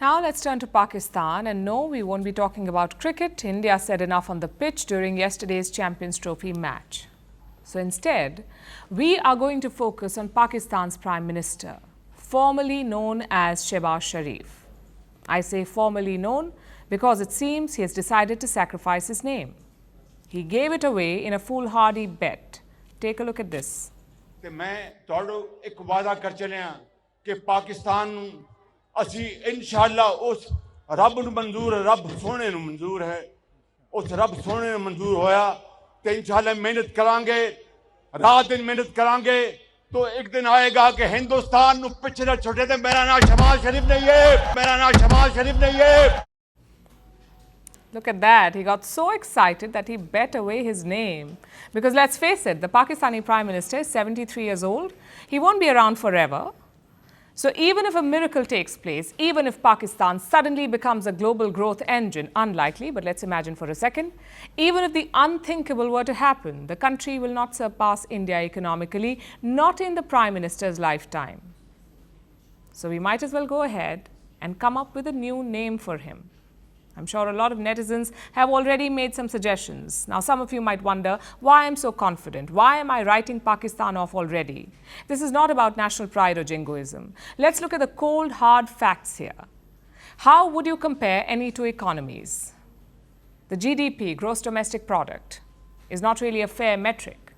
Now let's turn to Pakistan, and no, we won't be talking about cricket. India said enough on the pitch during yesterday's Champions Trophy match. So instead, we are going to focus on Pakistan's Prime Minister, formerly known as Shehbaz Sharif. I say formerly known because it seems he has decided to sacrifice his name. He gave it away in a foolhardy bet. Take a look at this. मैं तोड़ो एक वादा कर चले हैं कि पाकिस्तान असी इंशाअल्लाह उस रब ਨੂੰ मंजूर है रब सोने ਨੂੰ मंजूर है उस रब सोने ਨੂੰ मंजूर होया तो इंशाअल्लाह मेहनत करांगे रात दिन मेहनत करांगे तो एक दिन आएगा कि हिंदुस्तान ਨੂੰ ਪਿੱਛੇ ਨਾ ਛੋਟੇ ਤੇ ਮੇਰਾ ਨਾਮ शहबाज शरीफ नहीं है मेरा नाम शहबाज शरीफ नहीं है. Look at that. He got so excited that he bet away his name. Because let's face it, the Pakistani Prime Minister is 73 years old. He won't be around forever. So even if a miracle takes place, even if Pakistan suddenly becomes a global growth engine, unlikely, but let's imagine for a second, even if the unthinkable were to happen, the country will not surpass India economically, not in the Prime Minister's lifetime. So we might as well go ahead and come up with a new name for him. I'm sure a lot of netizens have already made some suggestions. Now, some of you might wonder why I'm so confident. Why am I writing Pakistan off already? This is not about national pride or jingoism. Let's look at the cold, hard facts here. How would you compare any two economies? The GDP, gross domestic product, is not really a fair metric.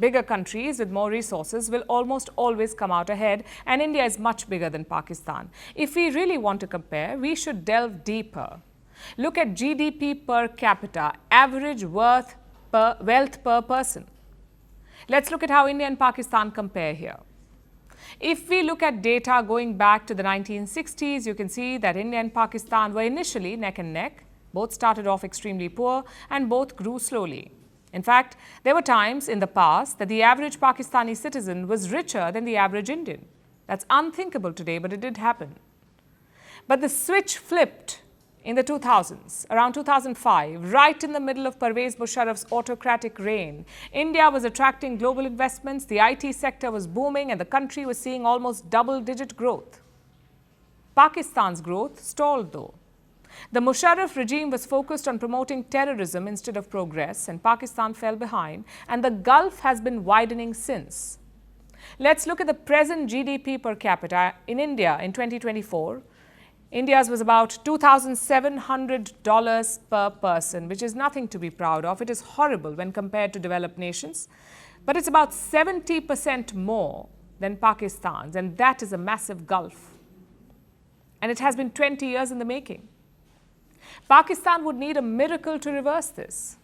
Bigger countries with more resources will almost always come out ahead, and India is much bigger than Pakistan. If we really want to compare, we should delve deeper. Look at GDP per capita, average wealth per person. Let's look at how India and Pakistan compare here. If we look at data going back to the 1960s, you can see that India and Pakistan were initially neck and neck. Both started off extremely poor and both grew slowly. In fact, there were times in the past that the average Pakistani citizen was richer than the average Indian. That's unthinkable today, but it did happen. But the switch flipped in the 2000s, around 2005, right in the middle of Pervez Musharraf's autocratic reign. India was attracting global investments, the IT sector was booming, and the country was seeing almost double-digit growth. Pakistan's growth stalled, though. The Musharraf regime was focused on promoting terrorism instead of progress, and Pakistan fell behind, and the gulf has been widening since. Let's look at the present GDP per capita in India in 2024. India's was about $2,700 per person, which is nothing to be proud of. It is horrible when compared to developed nations, but it's about 70% more than Pakistan's, and that is a massive gulf. And it has been 20 years in the making. Pakistan would need a miracle to reverse this.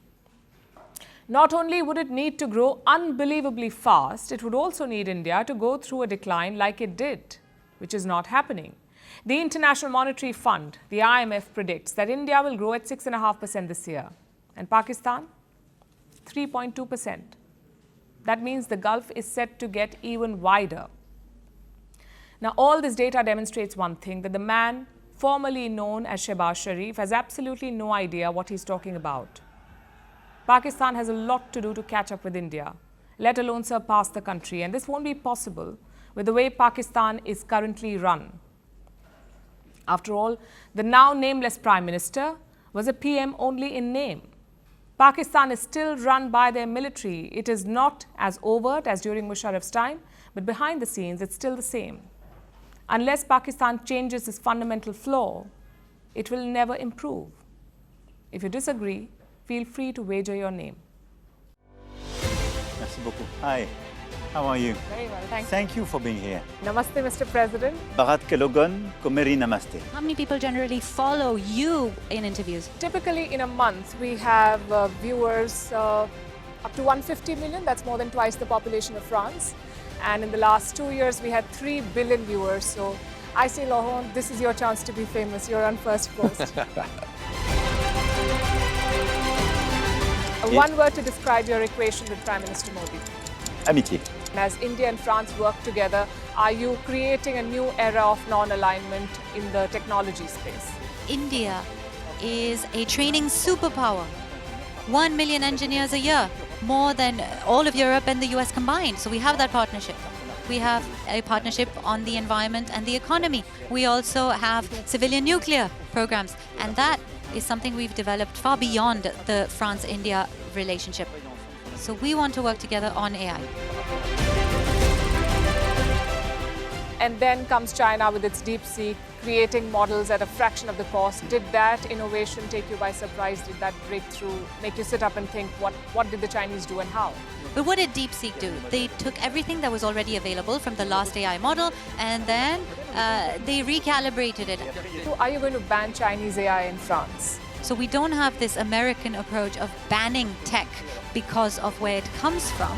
Not only would it need to grow unbelievably fast, it would also need India to go through a decline like it did, which is not happening. The International Monetary Fund, the IMF, predicts that India will grow at 6.5% this year, and Pakistan, 3.2%. That means the gulf is set to get even wider. Now, all this data demonstrates one thing, that the man formerly known as Shehbaz Sharif has absolutely no idea what he's talking about. Pakistan has a lot to do to catch up with India, let alone surpass the country, and this won't be possible with the way Pakistan is currently run. After all, the now nameless Prime Minister was a PM only in name. Pakistan is still run by their military. It is not as overt as during Musharraf's time, but behind the scenes, it's still the same. Unless Pakistan changes this fundamental flaw, it will never improve. If you disagree, feel free to wager your name. Merci beaucoup. Hi. How are you? Very well, thank you. Thank you for being here. Namaste, Mr. President. Bharat ke logon ko meri namaste. How many people generally follow you in interviews? Typically, in a month, we have viewers up to 150 million. That's more than twice the population of France. And in the last 2 years, we had 3 billion viewers. So I say, Lohon, this is your chance to be famous. You're on Firstpost. One word to describe your equation with Prime Minister Modi. Amitié. As India and France work together, are you creating a new era of non-alignment in the technology space? India is a training superpower. 1 million engineers a year, more than all of Europe and the US combined. So we have that partnership. we have a partnership on the environment and the economy. We also have civilian nuclear programs, and that is something we've developed far beyond the France-India relationship. So we want to work together on AI. And then comes China with its DeepSeek, creating models at a fraction of the cost. Did that innovation take you by surprise? Did that breakthrough make you sit up and think, what did the Chinese do and how? But what did DeepSeek do? They took everything that was already available from the last AI model, and then they recalibrated it. So are you going to ban Chinese AI in France? So we don't have this American approach of banning tech because of where it comes from.